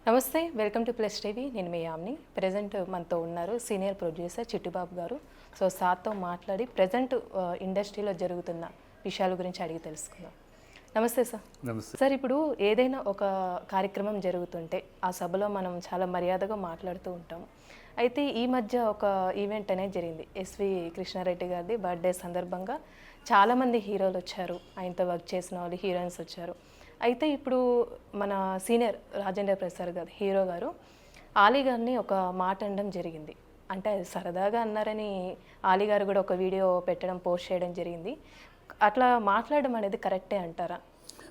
నమస్తే, welcome to plus TV. నేను మీ Yamini. Present మనతో ఉన్నారు సీనియర్ ప్రొడ్యూసర్ చిట్టిబాబు గారు. సో సార్తో మాట్లాడి ప్రజెంట్ ఇండస్ట్రీలో జరుగుతున్న విషయాల గురించి అడిగి తెలుసుకుందాం. నమస్తే సార్. నమస్తే సార్, ఇప్పుడు ఏదైనా ఒక కార్యక్రమం జరుగుతుంటే ఆ సభలో మనం చాలా మర్యాదగా మాట్లాడుతూ ఉంటాం. అయితే ఈ మధ్య ఒక ఈవెంట్ అనేది జరిగింది. ఎస్వి కృష్ణారెడ్డి గారిది బర్త్డే సందర్భంగా చాలామంది హీరోలు వచ్చారు, ఆయనతో వర్క్ చేసిన వాళ్ళు హీరోయిన్స్ వచ్చారు. అయితే ఇప్పుడు మన సీనియర్ రాజేంద్ర ప్రసాద్ గారు హీరో గారు ఆలీ గారిని ఒక మాట అనడం జరిగింది. అంటే అది సరదాగా అన్నారని ఆలీ గారు కూడా ఒక వీడియో పెట్టడం, పోస్ట్ చేయడం జరిగింది. అట్లా మాట్లాడడం అనేది కరెక్టే అంటారా?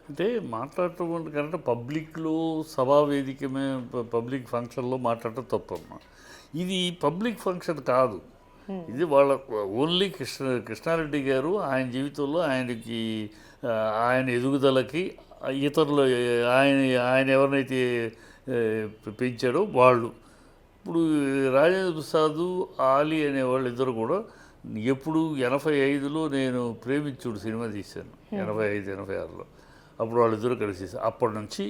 అంటే మాట్లాడటం కరెక్ట్. పబ్లిక్లో సభా వేదిక పబ్లిక్ ఫంక్షన్లో మాట్లాడటం తప్పమ్మా. ఇది పబ్లిక్ ఫంక్షన్ కాదు. ఇది వాళ్ళ ఓన్లీ కృష్ణారెడ్డి గారు ఆయన జీవితంలో ఆయన ఎదుగుదలకి ఇతరులు ఆయన ఎవరినైతే పెంచాడో వాళ్ళు. ఇప్పుడు రాజేంద్ర ప్రసాద్, ఆలీ అనే వాళ్ళు ఇద్దరు కూడా ఎప్పుడు 85లో నేను ప్రేమించుడు సినిమా తీశాను, 85, 86లో. అప్పుడు వాళ్ళిద్దరూ కలిసి అప్పటి నుంచి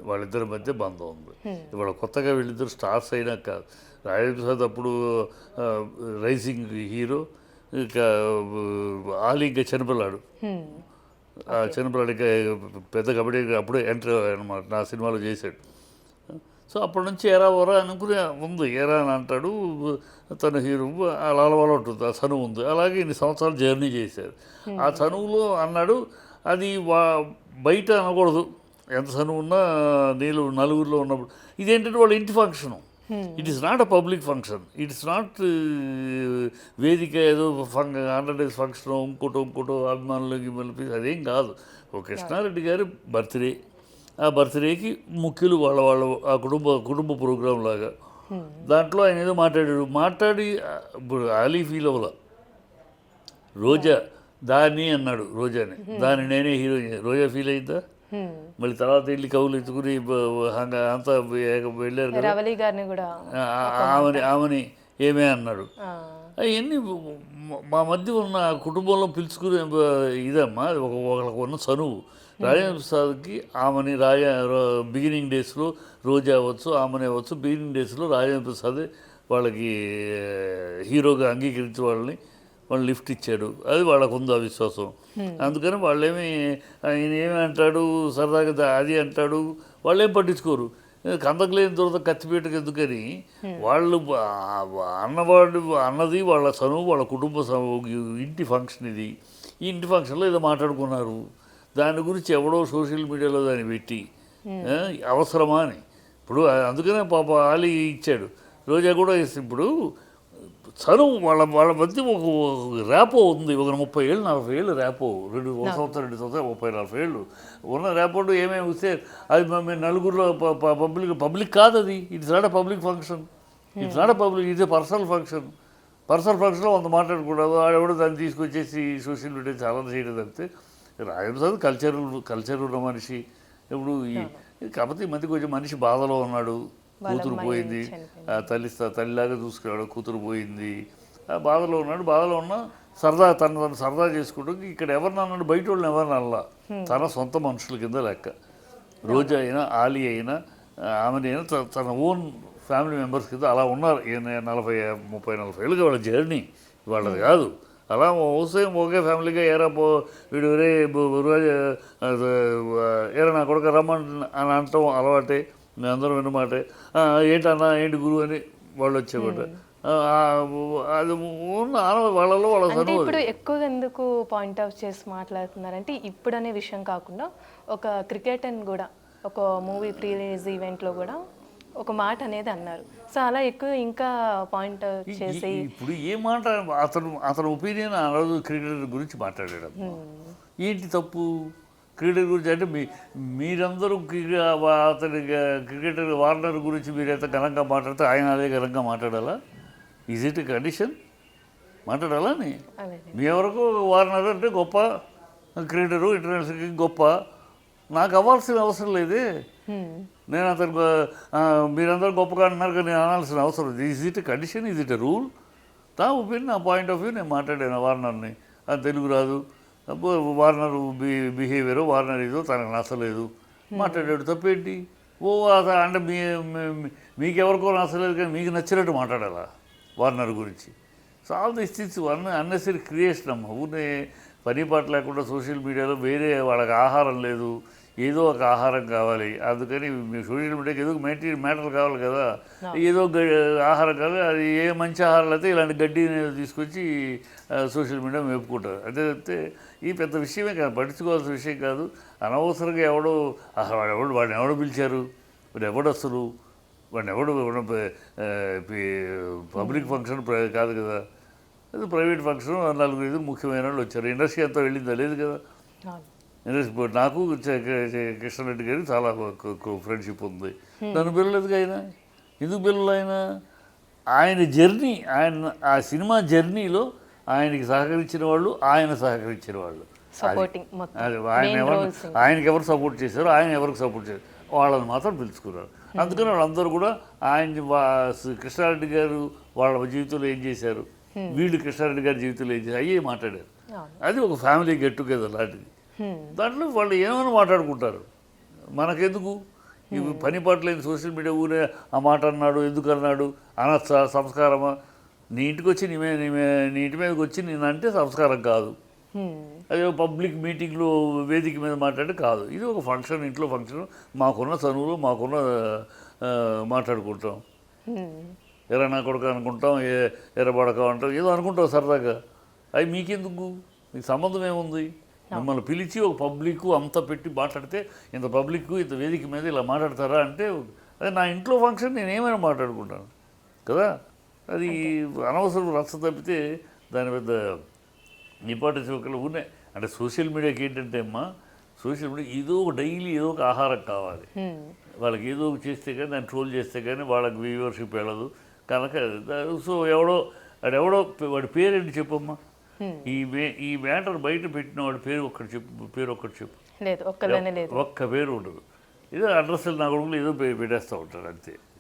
వాళ్ళిద్దరి మధ్య బంధం ఉంది. ఇవాళ కొత్తగా వీళ్ళిద్దరు స్టార్స్ అయినా కాదు. రాజేంద్ర ప్రసాద్ అప్పుడు రైజింగ్ హీరో, ఇక ఆలీ ఇంకా చిన్నపిల్లాడు. చిన్నపిల్లాడు ఇంకా పెద్ద కబడ్డీ అప్పుడే ఎంటర్ అనమాట, నా సినిమాలో చేశాడు. సో అప్పటి నుంచి ఎరా వరా అనుకునే ఉంది. ఎరా అని అంటాడు తన హీరో, అలా అలవాటు ఉంటుంది, ఆ చనువు ఉంది. అలాగే ఇన్ని సంవత్సరాలు జర్నీ చేశారు. ఆ చనువులో అన్నాడు. అది బయట అనకూడదు, ఎంత చనువు ఉన్నా నీళ్ళు నలుగురిలో ఉన్నప్పుడు. ఇదేంటంటే వాళ్ళ ఇంటి function. It is not a public function. It is not వేదిక ఏదో 100 days ఫంక్షన్ ఇంకోటో అభిమానులకి మళ్ళీ అదేం కాదు. ఒక కృష్ణారెడ్డి గారి బర్త్డే, ఆ బర్త్డేకి ముఖ్యులు వాళ్ళ ఆ కుటుంబ ప్రోగ్రాం లాగా. దాంట్లో ఆయన ఏదో మాట్లాడి ఇప్పుడు ఆలీ ఫీల్ అవ్వాల. రోజా దాన్ని అన్నాడు, రోజాని. దాన్ని నేనే హీరో. రోజా ఫీల్ అయిందా? మళ్ళీ తర్వాత వెళ్ళి కవులు ఎత్తుకుని అంతా వెళ్ళారు కదా, ఆమెని ఏమే అన్నాడు. అవన్నీ మా మధ్య ఉన్న కుటుంబంలో పిలుచుకునే ఇదమ్మా, ఒకళ్ళకు ఉన్న చనువు. రాజేంద్ర ప్రసాద్కి ఆమెని బిగినింగ్ డేస్లో రోజా అవ్వచ్చు, ఆమెనే అవ్వచ్చు. బిగినింగ్ డేస్లో రాజేంద్ర ప్రసాద్ వాళ్ళకి హీరోగా అంగీకరించి వాళ్ళు లిఫ్ట్ ఇచ్చాడు. అది వాళ్ళకు ఉంది ఆ విశ్వాసం. అందుకని వాళ్ళేమి ఆయన ఏమి అంటాడు సరదాగా అది అంటాడు, వాళ్ళేం పట్టించుకోరు. కందకలేని దొరద కత్తిపేటకు ఎందుకని వాళ్ళు అన్నది వాళ్ళ చనువు, వాళ్ళ కుటుంబ ఇంటి ఫంక్షన్. ఇది ఈ ఇంటి ఫంక్షన్లో ఏదో మాట్లాడుకున్నారు. దాని గురించి ఎవడో సోషల్ మీడియాలో దాన్ని పెట్టి అవసరమా అని. ఇప్పుడు అందుకనే పాప ఆలీ ఇచ్చాడు, రోజా కూడా ఇప్పుడు చనువు వాళ్ళ మధ్య ఒక ర్యాపో ఉంది. ఒక 30 ఏళ్ళు 40 ఏళ్ళు ర్యాపో, 2 సంవత్సరం 30, 40 ఏళ్ళు ఉన్న ర్యాపోడు ఏమేమి వస్తే అది మేము నలుగురిలో పబ్లిక్ కాదు. అది it's not a public function. It's not a public, it's a personal function. Personal ఫంక్షన్లో అంత మాట్లాడకూడదు. ఆడెవడో దాన్ని తీసుకొచ్చేసి సోషల్ మీడియా చాలా చేయడం తప్పితే రాజేంద్ర ప్రసాద్ కల్చర్ ఉన్న మనిషి. ఇప్పుడు కాకపోతే ఈ మధ్య కొంచెం మనిషి బాధలో ఉన్నాడు. కూతురు పోయింది, తల్లిలాగా చూసుకున్నాడు, కూతురు పోయింది, బాధలో ఉన్నాడు. బాధలో ఉన్నా తను సరదా చేసుకుంటూ ఇక్కడ ఎవరిని అన్నాడు, బయట వాళ్ళని ఎవరిని అల్లా, తన సొంత మనుషుల కింద లెక్క. రోజా అయినా ఆలీ అయినా ఆమెనైనా తన ఓన్ ఫ్యామిలీ మెంబర్స్ కింద అలా ఉన్నారు. 30-40 ఏళ్ళుగా వాళ్ళ జర్నీ వాళ్ళది కాదు. అలా ఒకే ఫ్యామిలీగా వీడు ఏరా నా కొడుకు రమ్మని అని అనటం అలవాటే. మేము అందరం విన్నమాటే. ఏంటన్నా ఏంటి గురువు అని వాళ్ళు వచ్చేమాట. అది వాళ్ళలో వాళ్ళ చదువు. ఇప్పుడు ఎక్కువగా ఎందుకు పాయింట్ అవుట్ చేసి మాట్లాడుతున్నారంటే, ఇప్పుడు అనే విషయం కాకుండా ఒక క్రికెట్ అని కూడా ఒక మూవీ ప్రీ రిలీజ్ ఈవెంట్లో కూడా ఒక మాట అనేది అన్నారు. సో అలా ఎక్కువ ఇంకా పాయింట్ అవుట్ చేసి ఇప్పుడు ఏ మాట అతను ఒపీనియన్ ఆ రోజు క్రికెటర్ గురించి మాట్లాడాడు. ఏంటి తప్పు? క్రికెటర్ గురించి అంటే మీరందరూ అతని క్రికెటర్ వార్నర్ గురించి మీరైతే ఘనంగా మాట్లాడితే ఆయన అదే ఘనంగా మాట్లాడాలా? Is it condition? మాట్లాడాలా అని? మీ ఎవరికి వార్నర్ అంటే గొప్ప క్రికెటరు, ఇంటర్నేషనల్కి గొప్ప. నాకు అవ్వాల్సిన అవసరం లేదే. నేను అతను మీరందరూ గొప్పగా అంటున్నారు కానీ నేను అనాల్సిన అవసరం. Is it condition? Is it a rule? నా ఒపీనియన్, నా పాయింట్ ఆఫ్ వ్యూ నేను మాట్లాడాను వార్నర్ని. అది తెలుగు రాదు, వార్నర్ బిహేవియర్, వార్నర్ ఏదో తనకు నచ్చలేదు, మాట్లాడాడు. తప్పేంటి? అంటే మీకెవరికో నచ్చలేదు కానీ మీకు నచ్చినట్టు మాట్లాడాలా వార్నర్ గురించి. So all this things unnecessary creation అమ్మ. ఊరినే పని పాట లేకుండా సోషల్ మీడియాలో వేరే వాళ్ళకి ఆహారం లేదు, ఏదో ఒక ఆహారం కావాలి, అందుకని మీ సోషల్ మీడియాకి ఏదో మ్యాటర్ కావాలి కదా, ఏదో ఆహారం కావాలి. అది ఏ మంచి ఆహారాలు అయితే ఇలాంటి గడ్డిని తీసుకొచ్చి సోషల్ మీడియా మేపుకుంటారు. అదే తప్పితే ఈ పెద్ద విషయమే కాదు, పట్టించుకోవాల్సిన విషయం కాదు. అనవసరంగా వాడిని ఎవడో పిలిచారు, వాడు ఎవడు అసలు, వాడిని ఎవడు పబ్లిక్ ఫంక్షన్ కాదు కదా, అది ప్రైవేట్ ఫంక్షన్. 4-5 ముఖ్యమైన వాళ్ళు వచ్చారు. ఇండస్ట్రీ అంతా వెళ్ళిందా? లేదు కదా. నాకు కృష్ణారెడ్డి గారికి చాలా ఫ్రెండ్షిప్ ఉంది. నన్ను పిల్లలేదు ఆయన. ఎందుకు పిల్లలు? ఆయన జర్నీ, ఆ సినిమా జర్నీలో ఆయనకి సహకరించిన వాళ్ళు, ఆయన సహకరించిన వాళ్ళు, ఆయనకి ఎవరు సపోర్ట్ చేశారు, ఆయన ఎవరికి సపోర్ట్ చేశారు, వాళ్ళని మాత్రం పిలుచుకున్నారు. అందుకని వాళ్ళందరూ కూడా కృష్ణారెడ్డి గారు వాళ్ళ జీవితంలో ఏం చేశారు, వీళ్ళు కృష్ణారెడ్డి గారి జీవితంలో ఏం చేశారు, అయ్యే మాట్లాడారు. అది ఒక ఫ్యామిలీ గెట్ టుగెదర్ లాంటిది. దాంట్లో వాళ్ళు ఏమైనా మాట్లాడుకుంటారు, మనకెందుకు? ఇవి పని పాటలేని సోషల్ మీడియా ఊరే ఆ మాట అన్నాడు, ఎందుకు అన్నాడు, అనొచ్చా? సంస్కారమా? నీ ఇంటికి వచ్చి నీ ఇంటి మీదకి వచ్చి నేనంటే సంస్కారం కాదు. అదే పబ్లిక్ మీటింగ్లో వేదిక మీద మాట్లాడితే కాదు. ఇది ఒక ఫంక్షన్, ఇంట్లో ఫంక్షన్, మాకున్న చనువులు మాకున్న మాట్లాడుకుంటాం. ఎర్రనా కొడుక అనుకుంటాం, ఎర్రబడక అంటాం, ఏదో అనుకుంటాం సరదాగా. అవి మీకెందుకు? మీకు సంబంధం ఏముంది? మిమ్మల్ని పిలిచి ఒక పబ్లిక్ అంతా పెట్టి మాట్లాడితే, ఇంత పబ్లిక్ ఇంత వేదిక మీద ఇలా మాట్లాడతారా అంటే, అదే నా ఇంట్లో ఫంక్షన్ నేను ఏమైనా మాట్లాడుకుంటాను కదా. అది అనవసరం రచ్చ తప్పితే దాని పెద్ద ఇంపార్టెన్స్ ఒకళ్ళు ఉన్నాయి. అంటే సోషల్ మీడియాకి ఏంటంటే అమ్మా, సోషల్ మీడియా ఏదో డైలీ ఏదో ఒక ఆహారం కావాలి. వాళ్ళకి ఏదో ఒక చేస్తే కానీ, దాన్ని ట్రోల్ చేస్తే కానీ వాళ్ళకి వ్యూవర్షిప్ వెళ్ళదు కనుక. సో వాడెవడో వాడి పేరేంటి చెప్పమ్మా. ఈ మ్యాటర్ బయట పెట్టిన వాడి పేరు ఒక్కటి చెప్పు. ఒక్క పేరు ఉండదు. ఏదో అడ్రస్లు నా కొడుకులు ఏదో పెట్టేస్తూ ఉంటారు అంతే.